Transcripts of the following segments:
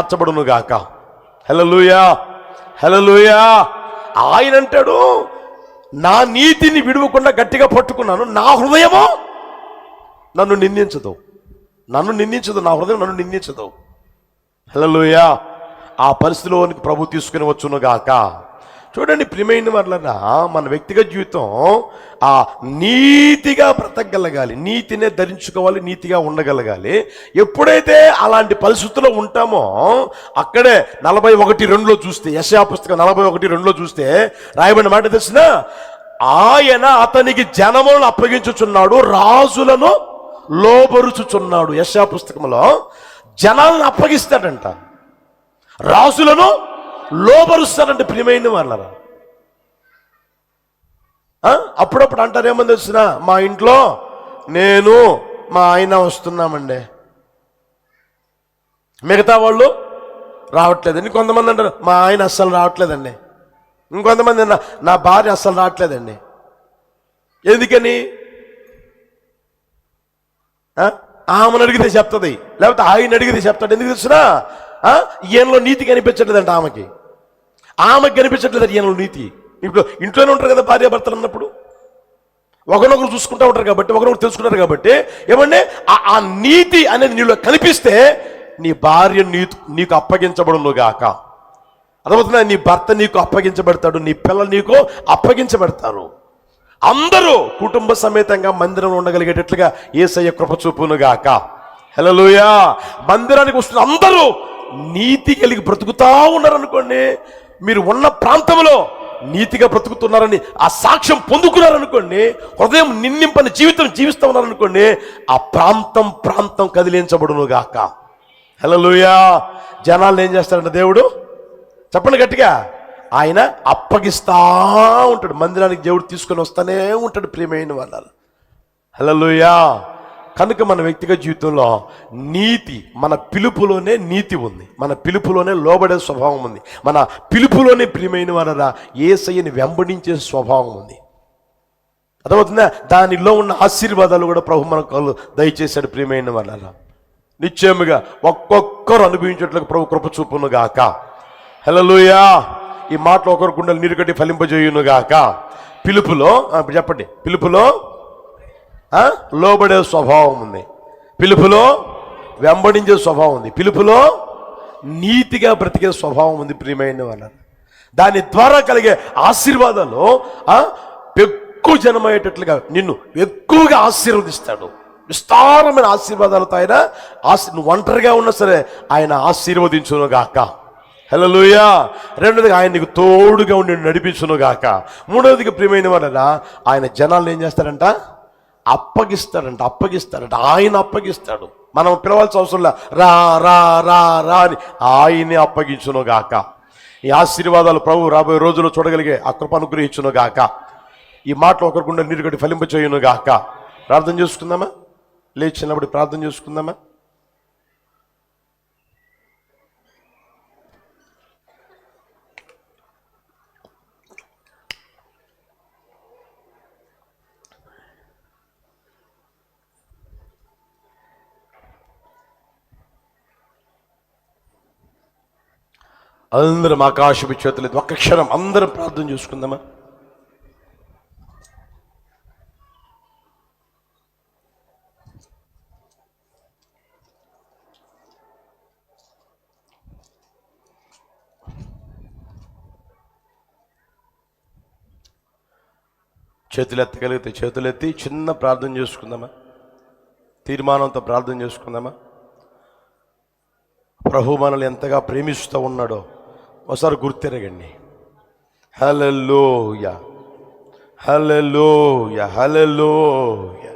మార్చబడును గాక. హల్లెలూయా, హల్లెలూయా. ఆయన అంటాడు, నా నీతిని విడవకుండా గట్టిగా పట్టుకున్నాను, నా హృదయమో నన్ను నిందించదు, నన్ను నిందించదు, నా హృదయం నన్ను నిందించదు. హల్లెలూయా. ఆ పరిస్థితిలోనికి ప్రభు తీసుకుని వచ్చును గాక. చూడండి ప్రియమైన వాళ్ళరా, మన వ్యక్తిగత జీవితం ఆ నీతిగా బ్రతకగలగాలి, నీతినే ధరించుకోవాలి, నీతిగా ఉండగలగాలి. ఎప్పుడైతే అలాంటి పరిస్థితుల్లో ఉంటామో అక్కడే 41:2 చూస్తే, యెషయా పుస్తకం 41:2 చూస్తే రాయబడిన మాట తెలిసిన, ఆయన అతనికి జనములను అప్పగించుచున్నాడు, రాజులను లోబరుచుచున్నాడు. యెషయా పుస్తకంలో జనాలను అప్పగిస్తాడంట, రాజులను లోబరుస్తాడంటే ప్రియమైన వాళ్ళరా. అప్పుడప్పుడు అంటారేమో తెలిసిన, మా ఇంట్లో నేను మా ఆయన వస్తున్నామండి, మిగతా వాళ్ళు రావట్లేదండి. కొంతమంది అంటారు మా ఆయన అస్సలు రావట్లేదండి, ఇంకొంతమంది నా భార్య అస్సలు రావట్లేదండి. ఎందుకని? ఆమెను అడిగితే చెప్తుంది, లేకపోతే ఆయన అడిగితే చెప్తాడు. ఎందుకు తెలుసునా? ఈయనలో నీతి కనిపించట్లేదంట, ఆమెకి కనిపించట్లేదంట ఈయనలో నీతి. ఇప్పుడు ఇంట్లోనే ఉంటారు కదా భార్యాభర్తలు అన్నప్పుడు, ఒకరినొకరు చూసుకుంటూ ఉంటారు కాబట్టి, ఒకరినొకరు తెలుసుకుంటారు కాబట్టి, ఏమంటే ఆ నీతి అనేది నీలో కనిపిస్తే నీ భార్య నీకు అప్పగించబడును గాక. అర్థమవుతుందా? నీ భర్త నీకు అప్పగించబడతాడు, నీ పిల్లలు నీకు అప్పగించబడతారు. అందరూ కుటుంబ సమేతంగా మందిరంలో ఉండగలిగేటట్లుగా యేసయ్య కృప చూపును గాక. హల్లెలూయా. మందిరానికి వస్తున్న అందరూ నీతి కలిగి బ్రతుకుతా ఉన్నారనుకోండి, మీరు ఉన్న ప్రాంతంలో నీతిగా బ్రతుకుతున్నారని ఆ సాక్ష్యం పొందుకున్నారనుకోండి, హృదయం నిందింపని జీవితం జీవిస్తూ ఉన్నారనుకోండి, ఆ ప్రాంతం కదిలించబడును గాక. హల్లెలూయా. జనాలను ఏం చేస్తారంటే దేవుడు, చెప్పండి గట్టిగా, ఆయన అప్పగిస్తా ఉంటాడు. మందిరానికి దేవుడు తీసుకొని వస్తానే ఉంటాడు ప్రియమైన వాళ్ళ. హల్లెలూయా. కనుక మన వ్యక్తిగత జీవితంలో నీతి, మన పిలుపులోనే నీతి ఉంది, మన పిలుపులోనే లోబడే స్వభావం ఉంది, మన పిలుపులోనే ప్రియమైన వాళ్ళ యేసయ్యని వెంబడించే స్వభావం ఉంది. అర్థమవుతుందా? దానిలో ఉన్న ఆశీర్వాదాలు కూడా ప్రభు మనకు దయచేశాడు ప్రియమైన వాళ్ళ. నిశ్చయముగా ఒక్కొక్కరు అనుభవించేట్లుగా ప్రభు కృప చూపును గాక. హల్లెలూయా. ఈ మాటలు ఒకరి గుండెలు నీరు కట్టి ఫలింపజేయును గాక. పిలుపులో చెప్పండి, పిలుపులో లోబడే స్వభావం ఉంది, పిలుపులో వెంబడించే స్వభావం ఉంది, పిలుపులో నీతిగా బ్రతికే స్వభావం ఉంది ప్రియమైన వాళ్ళ. దాని ద్వారా కలిగే ఆశీర్వాదాలు ఎక్కువ జనమయ్యేటట్లుగా నిన్ను ఎక్కువగా ఆశీర్వదిస్తాడు. విస్తారమైన ఆశీర్వాదాలతో ఆయన నువ్వు ఒంటరిగా ఉన్నా సరే ఆయన ఆశీర్వదించును గాక. హల్లెలూయా. రెండోదిగా ఆయన నీకు తోడుగా ఉండి నడిపించును గాక. మూడవదిగా ప్రియమైన వాళ్ళ, ఆయన జనాలను ఏం చేస్తాడంట? అప్పగిస్తాడంట. ఆయన అప్పగిస్తాడు. మనం పిలవాల్సిన అవసరంలా, రా రా రా రా అని ఆయనే అప్పగించును గాక. ఈ ఆశీర్వాదాలు ప్రభు రాబోయే రోజుల్లో చూడగలిగే ఆ కృప అనుగ్రహించును గాక. ఈ మాటలు ఒకరి గుండె నీరు కట్టి ఫలింపచేయును గాక. ప్రార్థన చేసుకుందామా? లేచినప్పుడు ప్రార్థన చేసుకుందామా? అందరం ఆకాశపు చేతులు ఒక్క క్షణం అందరం ప్రార్థన చేసుకుందామా? చేతులు ఎత్తగలిగితే చేతులెత్తి చిన్న ప్రార్థన చేసుకుందామా? తీర్మానంతో ప్రార్థన చేసుకుందామా? ప్రభు మనల్ని ఎంతగా ప్రేమిస్తూ ఉన్నాడో ఒకసారి గుర్తెరగండి. హల్లెలూయా, హల్లెలూయా, హల్లెలూయా.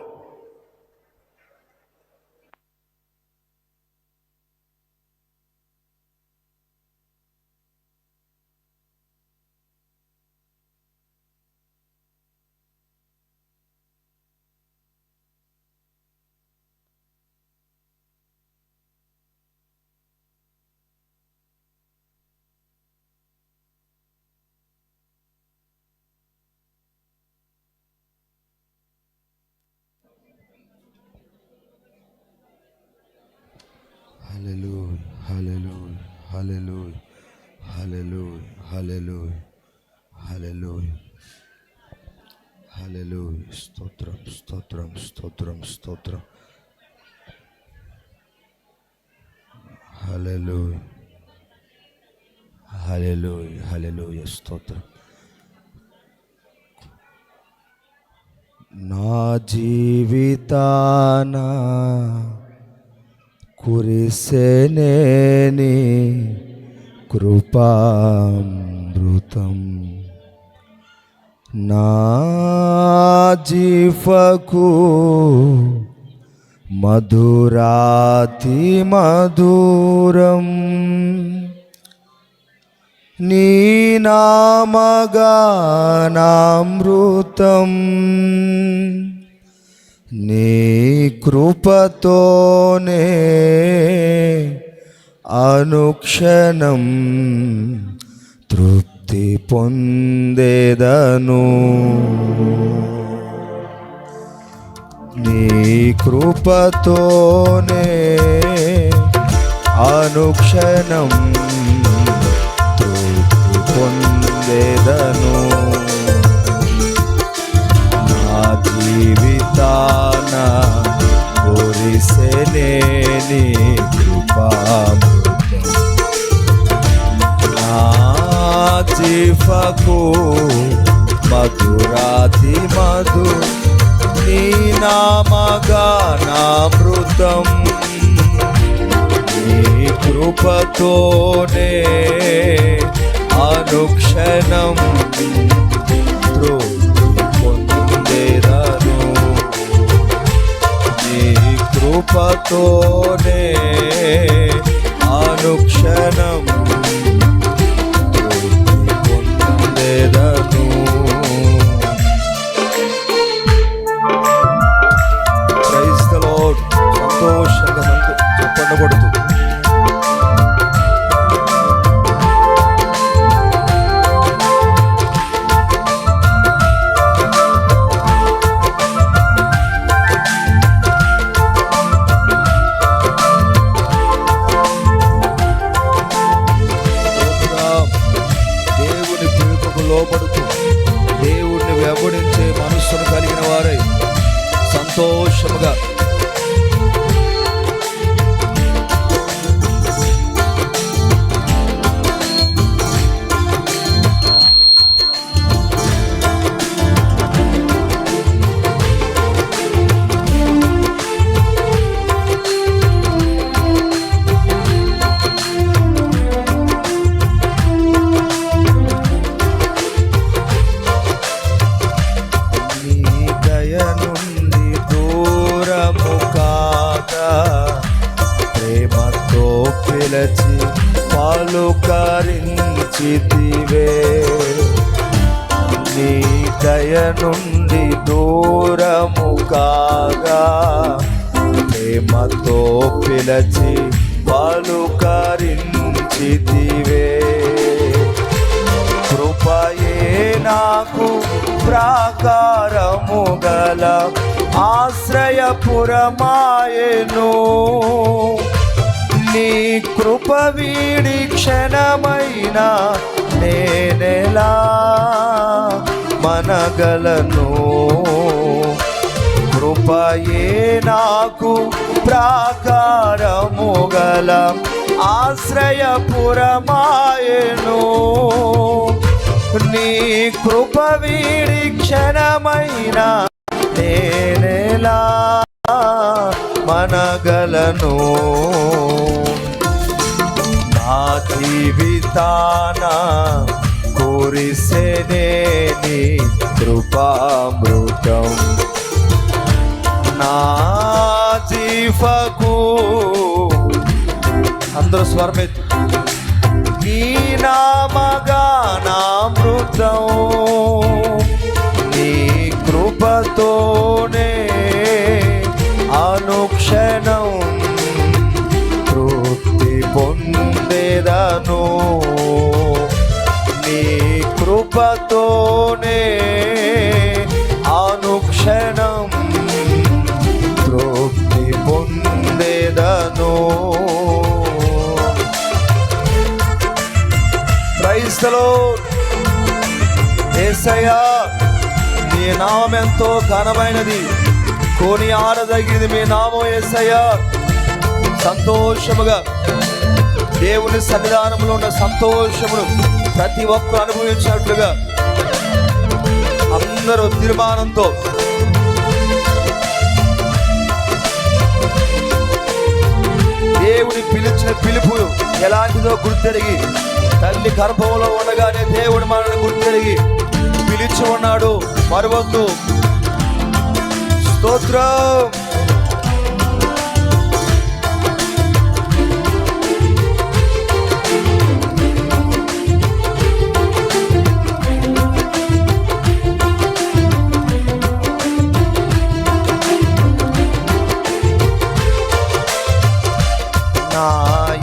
హల్లెలూయా, హల్లెలూయా, హల్లెలూయా, హల్లెలూయా, హల్లెలూయా. స్తోత్రం, స్తోత్రం, స్తోత్రం, స్తోత్రం. హల్లెలూయా, హల్లెలూయా, హల్లెలూయా, స్తోత్రం. నా జీవితాన కురిసెనేని కృపామృతం, నా జీవకు మధురాతి మధురం, నీ నామగానామృతం, నీ కృపతోనే అనుక్షణం తృప్తి పొందేదను, నీ కృపతోనే అనుక్షణం తృప్తి పొందేదను. నా జీవితాన కురిసెనేని కృపామృతం, నా జీవకు మధురాతి మధు, నీ నామగానామృతం, నీ కృపతోనే అనుక్షణం పొందేదను, నీ కృపతోనే అనుక్షణం పొందేదను. Praise the lord. సంతోషంగా చప్పట్లు కొడుతూ దేవుని పిలుపుకు లోబడుతూ దేవుణ్ణి వెంబడించే మనస్సును కలిగిన వారై సంతోషముగా పిలచి పలుకరించితివే, నీ దయ నుండి దూరము కాగా ప్రేమతో పిలచి పలుకరించితివే. కృపయే నాకు ప్రాకారము గల ఆశ్రయపురమాయెను, నీ కృప వీడి క్షణమైన నేనెలా మనగలను. కృపయే నాకు ప్రాకారము గల ఆశ్రయపురమాయెను, నీ కృప వీడి క్షణమైన నేనెలా మనగలను. నా జీవితాన కురిసెనేని కృపామృతం, నా జీవకు అందరూ స్వరమెత్తి నీ నామగానామృతం, నీ కృపతోనే అనుక్షణం తృప్తి పొందేదను, నీ కృపతోనే అనుక్షణం తృప్తి పొందేదను. Praise the Lord. యేసయ్యా, నీ నామం ఎంతో ఘనమైనది, కోని ఆడదగినది మీ నామం యేసయ్యా. సంతోషముగా దేవుని సన్నిధానంలో ఉన్న సంతోషమును ప్రతి ఒక్కరు అనుభవించినట్లుగా అందరూ తీర్మానంతో దేవుని పిలిచిన పిలుపు ఎలాంటిదో గుర్తెరిగి, తల్లి గర్భంలో ఉండగానే దేవుడు మనల్ని గుర్తెరిగి పిలిచి ఉన్నాడు. మరవద్దు. స్తోత్రం. నా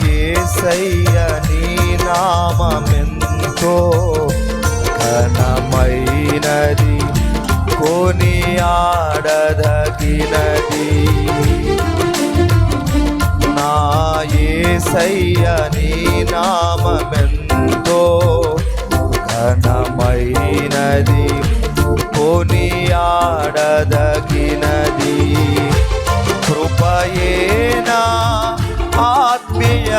యేసయ్య నీ నామమెంతో ఘనమైనది, కోని ఆడదగినది. నా యేసయ్య నీ నామమెంతో ఘనమైనది, కోని ఆడదగినది. కృపయేనా ఆత్మీయ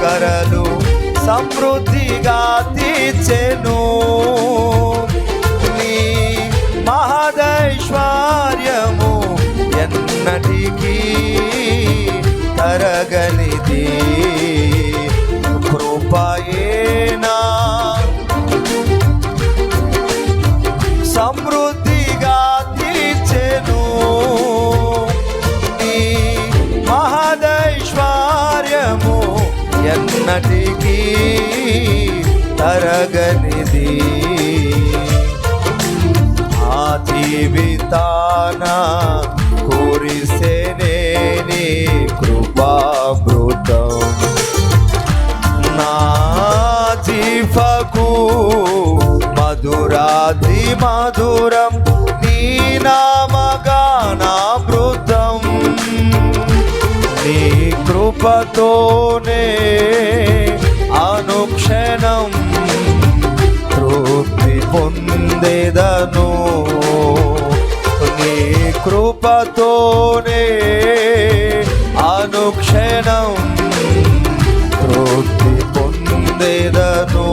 కరలు సమృద్ధిగా తీర్చెను, నీ మహదైశ్వర్యము ఎన్నటికీ తరగనిది. కృపయేనా సమృద్ధిగా తీర్చెను, నీ మహదైశ్వర్యము ఎన్నటికీ తరగనిది. ఆ జీవితాన కురిసెనే నీ కృపామృతం, నా జీవకు మధురాధి మధురం నీ నామగానామృతం. నీ కృపతోనే అనుక్షణం తృప్తి పొందేదను, నీ కృపతోనే అనుక్షణం తృప్తి పొందేదను.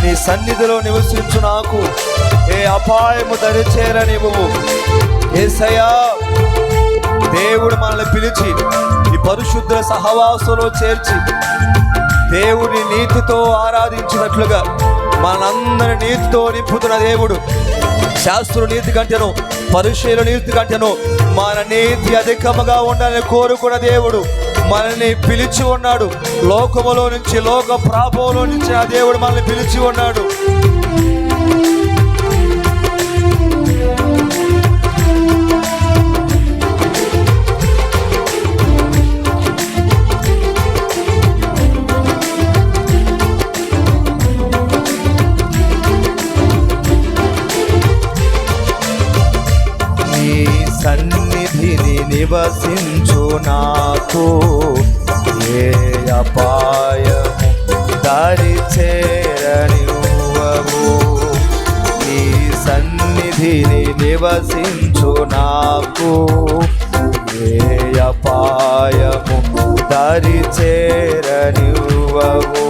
నీ సన్నిధిలో నివసించు నాకు ఏ అపాయము దరిచేరనివ్వవు. యేసయ్యా, దేవుడు మనల్ని పిలిచి ఈ పరిశుద్ధ సహవాసంలో చేర్చి దేవుని నీతితో ఆరాధించినట్లుగా మనందరి నీతితో నింపుతున్న దేవుడు. శాస్త్రుల నీతి కంటేను పరిశీల నీతి కంటేను మన నీతి అధికముగా ఉండాలని కోరుకున్న దేవుడు మనల్ని పిలిచి ఉన్నాడు. లోకములో నుంచి, లోక ప్రాభంలో నుంచి ఆ దేవుడు మనల్ని పిలిచి ఉన్నాడు. సన్నిధిని నివసించు నాకు ఏ అపాయము దారి చేరనివ్వవు. నీ సన్నిధిని నివసించు నాకు ఏ అపాయము దారి చేరనివ్వవు.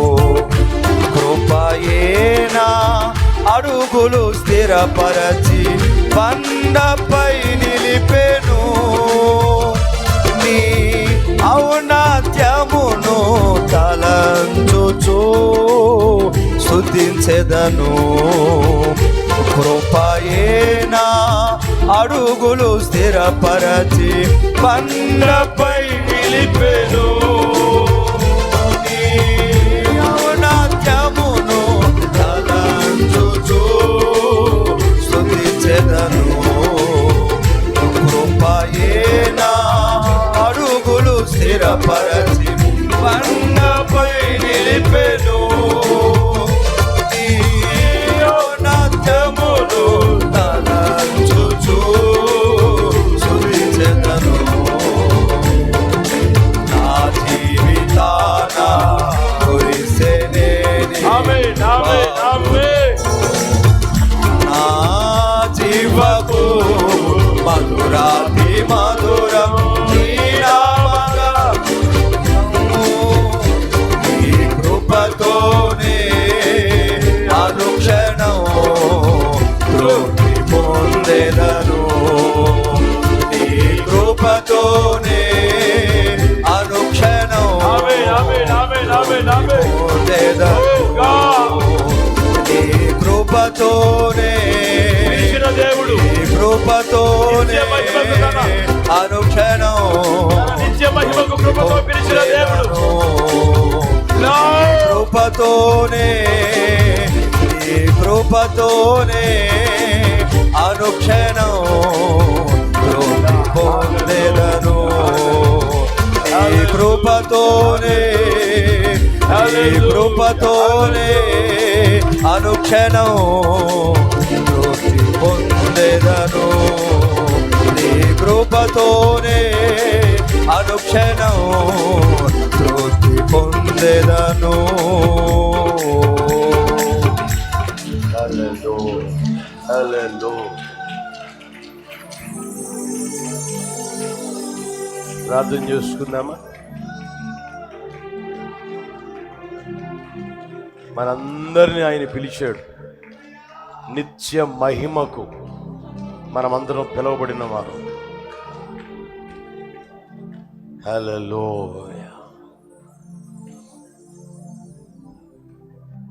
కృపయేనా అడుగులు స్థిరపరచి బండపై నిలిపెను, నీ ఔన్నత్యమును తలంచుచు స్తుతించెదను. కృపయేనా అడుగులు స్థిరపరచి బండపై నిలిపెను, నీ ఔన్నత్యమును తలంచుచు స్తుతించెదను. కృపయేనా అడుగులు స్థిరపరచి బండపై నిలిపెను, నీ ఔన్నత్యమును తలంచుచు స్తుతించెదను. మధురం నీ నామగానము. నీ కృపతోనే అనుక్షణం తృప్తి పొందెదను. నీ కృపతోనే అనుక్షణం పొందెదను. నీ కృపతోనే దేవుడు నీ కృపతోనే అనుక్షణం నిత్య మహిమకు కృపతో పిలిచిన దేవుడు. నీ కృపతోనే నీ కృపతోనే అనుక్షణం తృప్తి పొందెదను. నీ కృపతోనే నీ కృపతోనే అనుక్షణం తృప్తి పొందెదను. నీ కృపతోనే అనుక్షణం తృప్తి పొందెదను. హల్లెలూయా, హల్లెలూయా. ప్రార్థన చేసుకుందామా? మనందరినీ ఆయన పిలిచాడు. నిత్య మహిమకు మనమందరం పిలువబడిన వారు. హల్లెలూయా.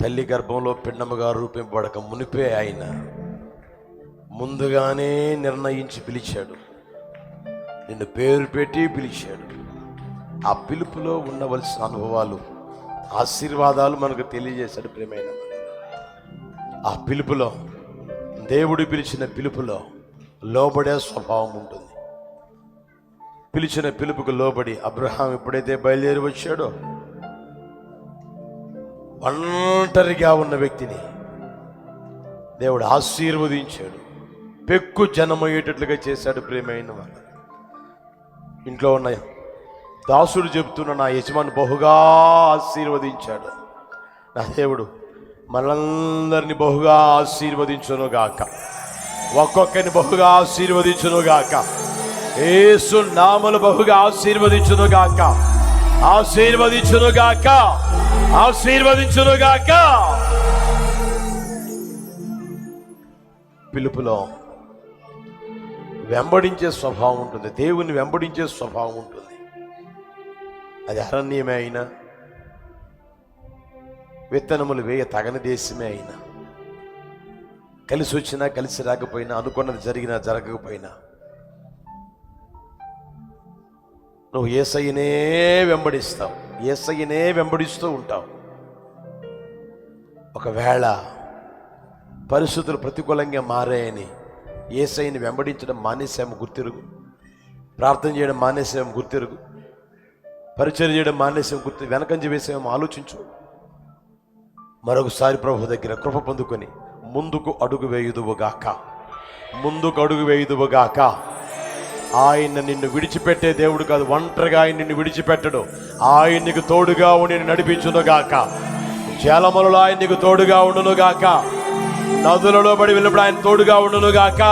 తల్లి గర్భంలో పిండముగా రూపింపబడక మునిపే ఆయన ముందుగానే నిర్ణయించి పిలిచాడు. నిన్ను పేరు పెట్టి పిలిచాడు. ఆ పిలుపులో ఉండవలసిన అనుభవాలు, ఆశీర్వాదాలు మనకు తెలియజేశాడు. ప్రియమైన ఆ పిలుపులో, దేవుడు పిలిచిన పిలుపులో లోబడే స్వభావం ఉంటుంది. పిలిచిన పిలుపుకు లోబడి అబ్రహాం ఎప్పుడైతే బయలుదేరి వచ్చాడో, ఒంటరిగా ఉన్న వ్యక్తిని దేవుడు ఆశీర్వదించాడు. పెక్కు జనమయ్యేటట్లుగా చేశాడు. ప్రియమైన వాళ్ళ ఇంట్లో ఉన్న దాసుడు చెబుతున్న నా యజమాని బహుగా ఆశీర్వదించాడు. నా దేవుడు మనందరినీ బహుగా ఆశీర్వదించును గాక. ఒక్కొక్కరిని బహుగా ఆశీర్వదించును గాక. యేసు నామములో బహుగా ఆశీర్వదించును గాక. ఆశీర్వదించును గాక. ఆశీర్వదించును గాక. పిలుపులో వెంబడించే స్వభావం ఉంటుంది. దేవుని వెంబడించే స్వభావం ఉంటుంది. అది అరణ్యమే అయినా, విత్తనములు వేయ తగని దేశమే అయినా, కలిసి వచ్చినా కలిసి రాకపోయినా, అనుకున్నది జరిగినా జరగకపోయినా, నువ్వు యేసయ్యనే వెంబడిస్తావు. యేసయ్యనే వెంబడిస్తూ ఉంటావు. ఒకవేళ పరిస్థితులు ప్రతికూలంగా మారాయని యేసయ్యని వెంబడించడం మానేసాము గుర్తిరుగు. ప్రార్థన చేయడం మానేసాము గుర్తిరుగు. పరిచర్య చేయడం మానేసాము గుర్తు. వెనకంజ వేసాము ఆలోచించు. మరొకసారి ప్రభు దగ్గర కృప పొందుకొని ముందుకు అడుగు వేయుదువుగాక. ముందుకు అడుగు వేయుదువుగాక. ఆయన నిన్ను విడిచిపెట్టే దేవుడు కాదు. ఒంటరిగా ఆయన నిన్ను విడిచిపెట్టడు. ఆయన నీకు తోడుగా ఉండి నడిపించునుగాక. జలములలో ఆయన నీకు తోడుగా ఉండునుగాక. నదులలో పడి వెళ్ళినప్పుడు ఆయన తోడుగా ఉండునుగాక.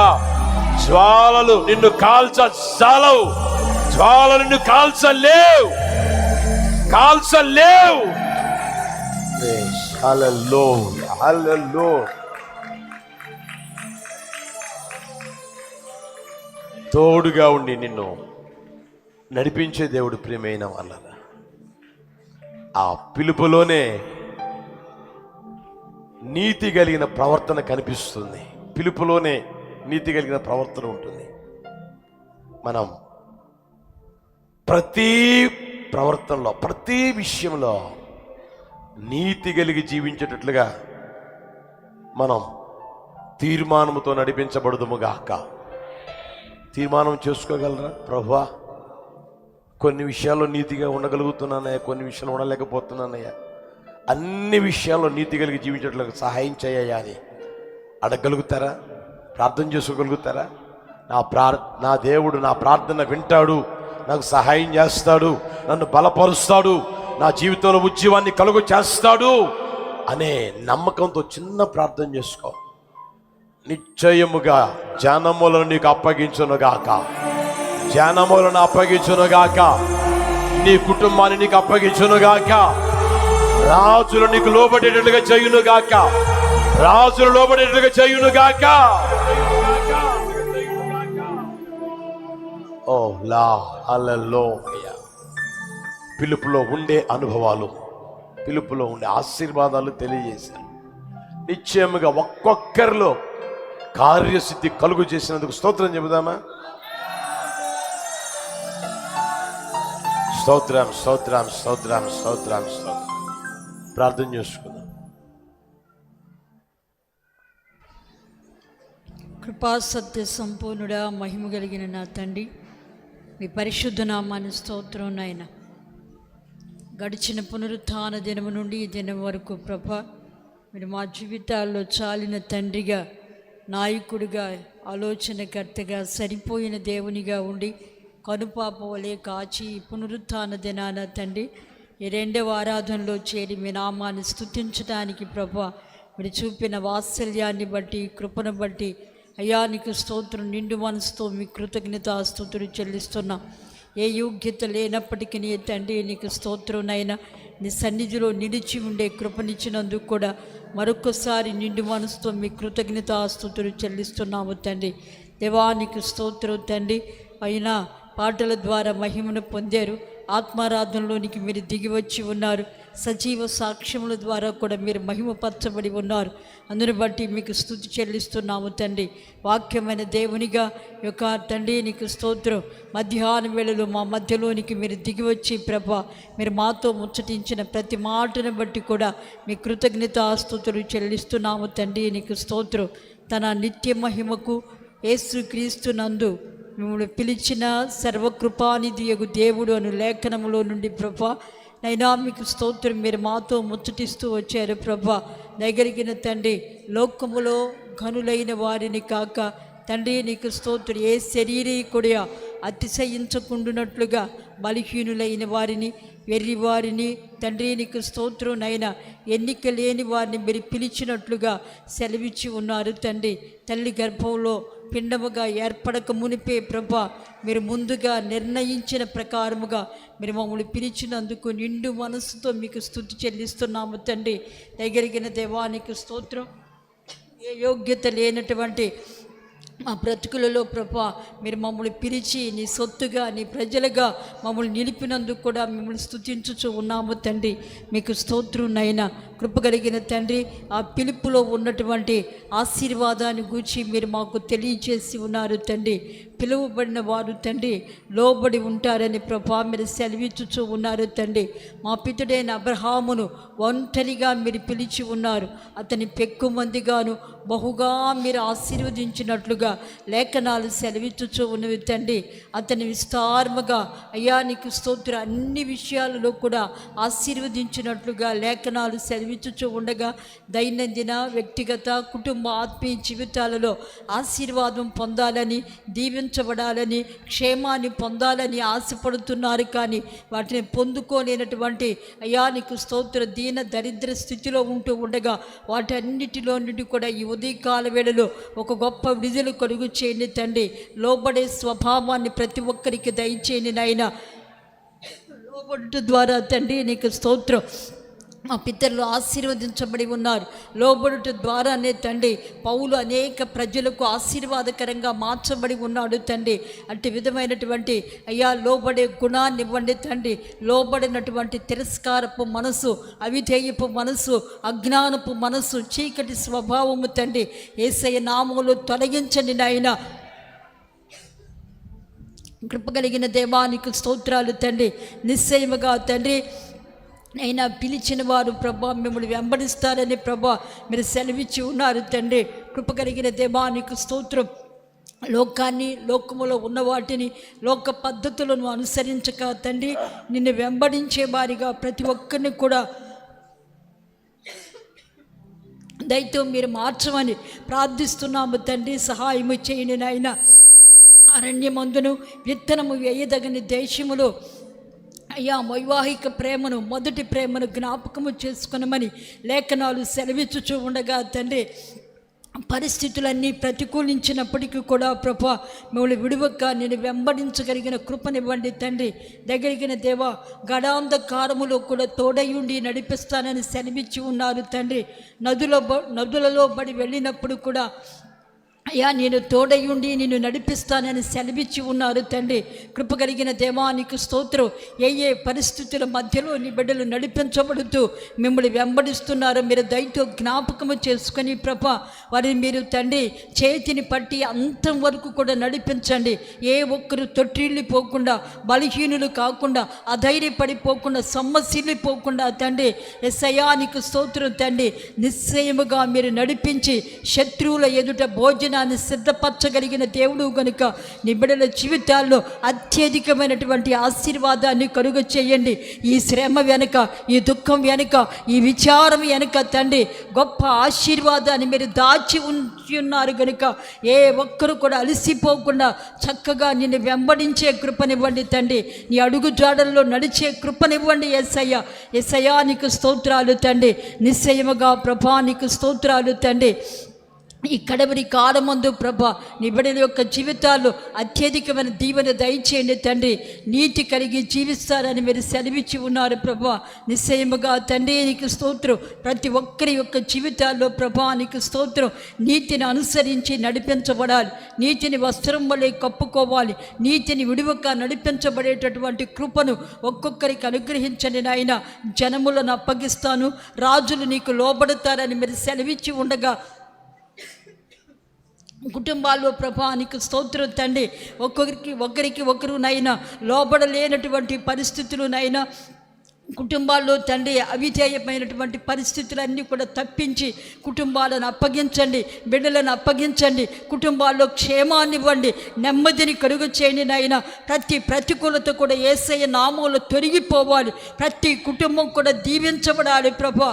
జ్వాలలు నిన్ను కాల్చలేవు. జ్వాలలు నిన్ను కాల్చలేవు. హల్లెలూయా, హల్లెలూయా. తోడుగా ఉండి నిన్ను నడిపించే దేవుడు. ప్రియమైన వాళ్ళరా, ఆ పిలుపులోనే నీతి కలిగిన ప్రవర్తన కనిపిస్తుంది. పిలుపులోనే నీతి కలిగిన ప్రవర్తన ఉంటుంది. మనం ప్రతి ప్రవర్తనలో, ప్రతి విషయంలో నీతి కలిగి జీవించేటట్లుగా మనం తీర్మానముతో నడిపించబడుదుముగాక. తీర్మానం చేసుకోగలరా? ప్రభువా, కొన్ని విషయాల్లో నీతిగా ఉండగలుగుతున్నానయ్యా, కొన్ని విషయాలు ఉండలేకపోతున్నానయ్యా, అన్ని విషయాల్లో నీతి కలిగి జీవించేట్లుగా సహాయం చేయ్యా అని అడగగలుగుతారా? ప్రార్థన చేసుకోగలుగుతారా? నా దేవుడు నా ప్రార్థన వింటాడు, నాకు సహాయం చేస్తాడు, నన్ను బలపరుస్తాడు, నా జీవితంలో ఉద్యమాన్ని కలుగు చేస్తాడు అనే నమ్మకంతో చిన్న ప్రార్థన చేసుకో. నిశ్చయముగా జనములను నీకు అప్పగించునుగాక. జనములను అప్పగించునుగాక, నీ కుటుంబాన్ని నీకు అప్పగించునుగాక, రాజులు నీకు లోబడేటట్లుగా చేయునుగాక, రాజులు లోబడేటట్లుగా చేయునుగాక. ఓ లా హల్లెలూయా. పిలుపులో ఉండే అనుభవాలు, పిలుపులో ఉండే ఆశీర్వాదాలు తెలియజేశారు. నిశ్చయముగా ఒక్కొక్కరిలో కార్యసిద్ధి కలుగు చేసినందుకు స్తోత్రం చెబుదామా? స్తోత్రం స్తోత్రం స్తోత్రం స్తోత్రం స్తోత్రం. ప్రార్థన చేసుకుందాం. కృపా సత్య సంపూర్ణుడా, మహిమ కలిగిన నా తండ్రి, మీ పరిశుద్ధ నామాన్ని స్తోత్రం నాయన. గడిచిన పునరుత్థాన దినము నుండి ఈ దినం వరకు ప్రభా, మీరు మా జీవితాల్లో చాలిన తండ్రిగా, నాయకుడిగా, ఆలోచనకర్తగా, సరిపోయిన దేవునిగా ఉండి కనుపాప వలె కాచి ఈ పునరుత్థాన దినాన తండ్రి ఈ రెండవ ఆరాధనలో చేరి మీ నామాన్ని స్తుతించడానికి ప్రభా, మీరు చూపిన వాత్సల్యాన్ని బట్టి, కృపను బట్టి అయ్యా నీకు స్తోత్రం. నిండు మనసుతో మీ కృతజ్ఞతాస్తుతులు చెల్లిస్తున్నాం. ఏ యోగ్యత లేనప్పటికీ నీ తండ్రి నీకు స్తోత్రం నైనా. నీ సన్నిధిలో నిలిచి ఉండే కృపనిచ్చినందుకు కూడా మరొకసారి నిండు మనసుతో మీ కృతజ్ఞతాస్తుతులు చెల్లిస్తున్నాము తండ్రి. దేవానికి స్తోత్రం తండ్రి. అయినా పాటల ద్వారా మహిమను పొందారు, ఆత్మారాధనలోనికి మీరు దిగి వచ్చి ఉన్నారు, సజీవ సాక్ష్యముల ద్వారా కూడా మీరు మహిమపరచబడి ఉన్నారు. అందుని బట్టి మీకు స్తుతి చెల్లిస్తున్నాము తండ్రి. వాక్యమైన దేవునిగా యొక్క తండ్రి నీకు స్తోత్రం. మధ్యాహ్నం వేళలో మా మధ్యలోనికి మీరు దిగి వచ్చి ప్రభా, మీరు మాతో ముచ్చటించిన ప్రతి మాటను బట్టి కూడా మీ కృతజ్ఞతాస్తుతులు చెల్లిస్తున్నాము తండ్రి నీకు స్తోత్రం. తన నిత్య మహిమకు యేసుక్రీస్తు నందు మిమ్మల్ని పిలిచిన సర్వకృపానిధియగు దేవుడు అను లేఖనములో నుండి ప్రభా నైనా మీకు స్తోత్రం. మీరు మాతో ముచ్చటిస్తూ వచ్చారు ప్రభా. దయగలిగిన తండ్రి, లోకములో ఘనులైన వారిని కాక తండ్రి నీకు స్తోత్రం, ఏ శరీరీకుడిగా అతిశయించకుండునట్లుగా బలహీనులైన వారిని, వెర్రి వారిని తండ్రి నీకు స్తోత్రం నైనా, ఎన్నిక లేని వారిని మీరు పిలిచినట్లుగా సెలవిచ్చి ఉన్నారు తండ్రి. తల్లి గర్భంలో పిండముగా ఏర్పడక మునిపే ప్రభా, మీరు ముందుగా నిర్ణయించిన ప్రకారముగా మీరు మమ్మల్ని పిలిచినందుకు నిండు మనసుతో మీకు స్తుతి చెల్లిస్తున్నాము తండ్రి. దయగలిగిన దేవానికి స్తోత్రం. ఏ యోగ్యత లేనటువంటి మా బ్రతుకులలో ప్రభా, మీరు మమ్మల్ని పిలిచి నీ సొత్తుగా, నీ ప్రజలుగా మమ్మల్ని నిలిపినందుకు కూడా మిమ్మల్ని స్తుతించుచూ ఉన్నాము తండ్రి. మీకు స్తోత్రం నైనా. కృపగలిగిన తండ్రి, ఆ పిలుపులో ఉన్నటువంటి ఆశీర్వాదాన్ని గూర్చి మీరు మాకు తెలియజేసి ఉన్నారు తండ్రి. పిలువబడిన వారు తండ్రి లోబడి ఉంటారని ప్రభా మీరు సెలవిచ్చుచూ ఉన్నారు తండ్రి. మా పితుడైన అబ్రహామును ఒంటరిగా మీరు పిలిచి ఉన్నారు, అతని పెక్కుమందిగాను బహుగా మీరు ఆశీర్వదించినట్లుగా లేఖనాలు సెలవిచ్చుచూ ఉన్నవి తండ్రి. అతని విస్తారముగా అయ్యా నీకు స్తోత్ర అన్ని విషయాలలో కూడా ఆశీర్వదించినట్లుగా లేఖనాలు సెలవిచ్చుచూ ఉండగా దైనందిన వ్యక్తిగత కుటుంబ ఆత్మీయ జీవితాలలో ఆశీర్వాదం పొందాలని, దీవించబడాలని, క్షేమాన్ని పొందాలని ఆశపడుతున్నారు. కానీ వాటిని పొందుకోలేనటువంటి అయ్యా నీకు స్తోత్ర దీన దరిద్ర స్థితిలో ఉంటూ ఉండగా వాటన్నిటిలో నుండి కూడా ఈ ఉదయకాల వేళలో ఒక గొప్ప విడుదల కలుగు చేయండి తండ్రి. లోబడే స్వభావాన్ని ప్రతి ఒక్కరికి దయచేయండి నాయన. లోబడు ద్వారా తండ్రి నీకు స్తోత్రం. మా పితరులు ఆశీర్వదించబడి ఉన్నారు. లోబడుట ద్వారానే తండ్రి పౌలు అనేక ప్రజలకు ఆశీర్వాదకరంగా మార్చబడి ఉన్నాడు తండ్రి. అట్టి విధమైనటువంటి అయ్యా లోబడే గుణాన్ని ఇవ్వండి తండ్రి. లోబడినటువంటి తిరస్కారపు మనసు, అవిధేయపు మనసు, అజ్ఞానపు మనసు, చీకటి స్వభావము తండ్రి యేసయ్య నామములో తొలగించండి నాయన. కృపగలిగిన దేవానికి స్తోత్రాలు తండ్రి. నిశ్చయముగా తండ్రి అయినా పిలిచిన వారు ప్రభా మిమ్మల్ని వెంబడిస్తారని ప్రభా మీరు సెలవిచ్చి ఉన్నారు తండ్రి. కృపగలిగిన దేవానికి స్తోత్రం. లోకాన్ని, లోకములో ఉన్న వాటిని, లోక పద్ధతులను అనుసరించక తండ్రి నిన్ను వెంబడించే వారిగా ప్రతి ఒక్కరిని కూడా దయతో మీరు మార్చమని ప్రార్థిస్తున్నాము తండ్రి. సహాయము చేయండి నాయన. అరణ్యమందును విత్తనము వేయదగని దేశములో అయ్యా వైవాహిక ప్రేమను, మొదటి ప్రేమను జ్ఞాపకము చేసుకునమని లేఖనాలు సెలవిచ్చుచూ ఉండగా తండ్రి పరిస్థితులన్నీ ప్రతికూలించినప్పటికీ కూడా ప్రభా మిమ్మల్ని విడువక నేను వెంబడించగలిగిన కృపనివ్వండి తండ్రి. దగ్గరిగిన దేవా, గడాంధకారములో కూడా తోడయుండి నడిపిస్తానని సెలవిచ్చి ఉన్నారు తండ్రి. నదులలో బడి వెళ్ళినప్పుడు కూడా అయ్యా నేను తోడయుండి నిన్ను నడిపిస్తానని సెలవిచ్చి ఉన్నారు తండ్రి. కృప కలిగిన దేవానికి స్తోత్రం. ఏ పరిస్థితుల మధ్యలో నీ బిడ్డలు నడిపించబడుతూ మిమ్మల్ని వెంబడిస్తున్నారో మీరు దయతో జ్ఞాపకము చేసుకొని ప్రభా వారిని మీరు తండ్రి చేతిని పట్టి అంతం వరకు కూడా నడిపించండి. ఏ ఒక్కరు తొట్టిల్లిపోకుండా, బలహీనులు కాకుండా, అధైర్యపడిపోకుండా, సొమ్మసిల్లిపోకుండా తండ్రి యేసయ్యానికి స్తోత్రం తండ్రి. నిశ్చయముగా మీరు నడిపించి శత్రువుల ఎదుట భోజనాన్ని సిద్ధపరచగలిగిన దేవుడు గనుక నీ బిడ్డల జీవితాల్లో అత్యధికమైనటువంటి ఆశీర్వాదాన్ని కలుగ చేయండి. ఈ శ్రమ వెనుక, ఈ దుఃఖం వెనుక, ఈ విచారం వెనుక తండ్రి గొప్ప ఆశీర్వాదాన్ని మీరు దాచి ఉంచున్నారు గనుక ఏ ఒక్కరు కూడా అలసిపోకుండా చక్కగా నిన్ను వెంబడించే కృపనివ్వండి తండ్రి. నీ అడుగు జాడల్లో నడిచే కృపనివ్వండి యేసయ్య. యేసయ్యా నీకు స్తోత్రాలు తండ్రి. నిశ్చయముగా ప్రభా నీకు స్తోత్రాలు తండ్రి. ఈ కడవరి కాలమందు ప్రభా నీ బిడ్డల యొక్క జీవితాల్లో అత్యధికమైన దీవెన దయచేయండి తండ్రి. నీతి కలిగి జీవిస్తారని మీరు సెలవిచ్చి ఉన్నారు ప్రభా. నిశ్చయముగా తండ్రి నీకు స్తోత్రం. ప్రతి ఒక్కరి యొక్క జీవితాల్లో ప్రభా నీకు స్తోత్రం. నీతిని అనుసరించి నడిపించబడాలి. నీతిని వస్త్రం వలె కప్పుకోవాలి. నీతిని విడువక నడిపించబడేటటువంటి కృపను ఒక్కొక్కరికి అనుగ్రహించండి నాయన. జనములను అప్పగిస్తాను, రాజులు నీకు లోబడతారని మీరు సెలవిచ్చి ఉండగా కుటుంబాల్లో ప్రభానికి స్తోత్రం తండ్రి. ఒకరికి ఒకరు నైనా లోబడలేనటువంటి పరిస్థితులు నైనా కుటుంబాల్లో తండ్రి అవిధేయమైనటువంటి పరిస్థితులన్నీ కూడా తప్పించి కుటుంబాలను అప్పగించండి, బిడ్డలను అప్పగించండి. కుటుంబాల్లో క్షేమాన్ని ఇవ్వండి, నెమ్మదిని కలుగు చేయండి నాయన. ప్రతి ప్రతికూలత కూడా యేసయ్య నామములో తొలగిపోవాలి. ప్రతి కుటుంబం కూడా దీవించబడాలి ప్రభా.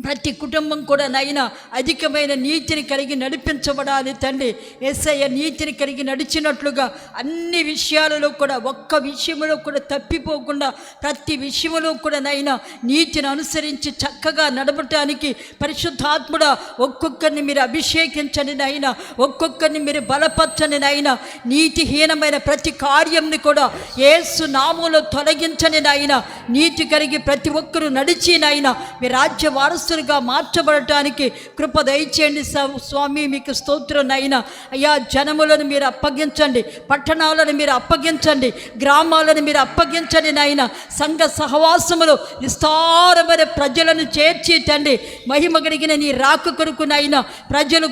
ప్రతి కుటుంబం కూడా నైనా అధికమైన నీతిని కలిగి నడిపించబడాలి తండ్రి. యేసయ్య నీతిని కలిగి నడిచినట్లుగా అన్ని విషయాలలో కూడా ఒక్క విషయంలో కూడా తప్పిపోకుండా ప్రతి విషయంలో కూడా నైనా నీతిని అనుసరించి చక్కగా నడపటానికి పరిశుద్ధాత్ముడా ఒక్కొక్కరిని మీరు అభిషేకించండి నైనా. ఒక్కొక్కరిని మీరు బలపరచండి నైనా. నీతిహీనమైన ప్రతి కార్యంని కూడా యేసు నామములో తొలగించండి నైనా. నీతి కలిగి ప్రతి ఒక్కరూ నడిచి నైనా మీ రాజ్య వారసులుగా మార్చబడటానికి కృప దయచేయండి స్వామి. మీకు స్తోత్రం నైనా. అయ్యా జనములను మీరు అప్పగించండి, పట్టణాలను మీరు అప్పగించండి, గ్రామాలను మీరు అప్పగించండి నాయన. సంఘ సహవాసములు విస్తారమైన ప్రజలను చేర్చి తండ్రి మహిమ కలిగిన నీ రాక కొరకు నైనా ప్రజలు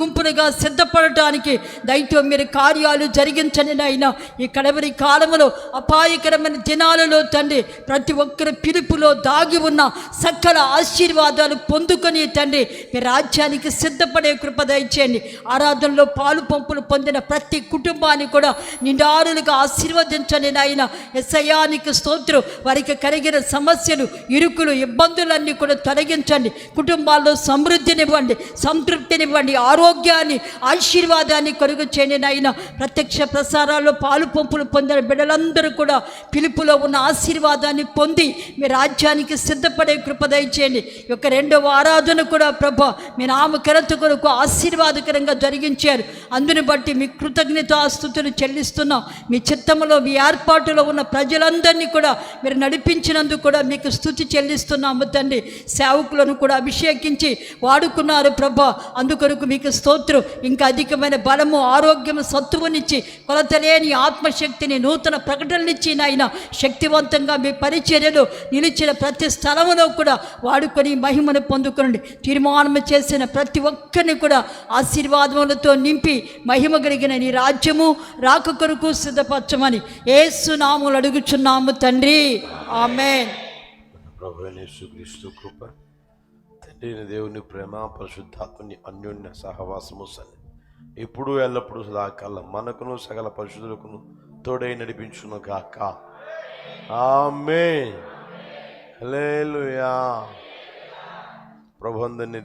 గుంపులుగా సిద్ధపడటానికి దయతో మీరు కార్యాలు జరిగించండి నాయన. ఈ కడవరి కాలములో అపాయకరమైన దినాలలో తండ్రి ప్రతి ఒక్కరి పిలుపులో దాగి ఉన్న సకల ఆశీర్వాదాలు పొందుకొని తండ్రి మీ రాజ్యానికి సిద్ధపడే కృప దయచేయండి. ఆరాధనలో పాలు పంపులు పొందిన ప్రతి కుటుంబాన్ని కూడా నిండారులుగా ఆశీర్వదించండి నాయన. యేసయ్యానికి స్తోత్రం. వారికి కలిగిన సమస్యలు, ఇరుకులు, ఇబ్బందులన్నీ కూడా తొలగించండి. కుటుంబాల్లో సమృద్ధినివ్వండి, సంతృప్తినివ్వండి, ఆరోగ్యాన్ని, ఆశీర్వాదాన్ని కలుగు చేయండి నాయన. ప్రత్యక్ష ప్రసారాల్లో పాలు పంపులు పొందిన బిడ్డలందరూ కూడా పిలుపులో ఉన్న ఆశీర్వాదాన్ని పొంది మీ రాజ్యానికి సిద్ధపడే కృప దయచేయండి. యొక్క రెండవ ఆరాధన కూడా ప్రభా మీ నామ ఘనత కొరకు ఆశీర్వాదకరంగా జరిగించారు. అందుని బట్టి మీ కృతజ్ఞతాస్తుతులు చెల్లిస్తున్నాం. మీ చిత్తములో, మీ ఏర్పాటులో ఉన్న ప్రజలందరినీ కూడా మీరు నడిపించినందుకు కూడా మీకు స్తుతి చెల్లిస్తున్నాము తండ్రి. సేవకులను కూడా అభిషేకించి వాడుకున్నారు ప్రభా. అందుకొరకు మీకు స్తోత్రం. ఇంకా అధికమైన బలము, ఆరోగ్యము, సత్తువనిచ్చి కొలతలేని ఆత్మశక్తిని, నూతన ప్రకటననిచ్చి నాయన శక్తివంతంగా మీ పరిచర్యలో నిలిచిన ప్రతి స్థలములో కూడా వాడుకొని మహిమను పొందుకోండి. తీర్మానం చేసిన ప్రతి ఒక్కరిని కూడా ఆశీర్వాదములతో నింపి మహిమ కలిగిన నీ రాజ్యము రాక కొరకు సిద్ధపరచమని యేసు నామములో అడుగుచున్నాము తండ్రి. ఆమేన్. ప్రభువైన యేసుక్రీస్తు కృప, తండ్రి దేవుని ప్రేమ, పరిశుద్ధాత్మని అన్యోన్య సహవాసము ఎప్పుడు ఎల్లప్పుడూ సదాకాలం మనకును సకల పరిశుద్ధులకును తోడై నడిపించును గాక. ఆమేన్. హల్లెలూయా. ప్రభువందరిని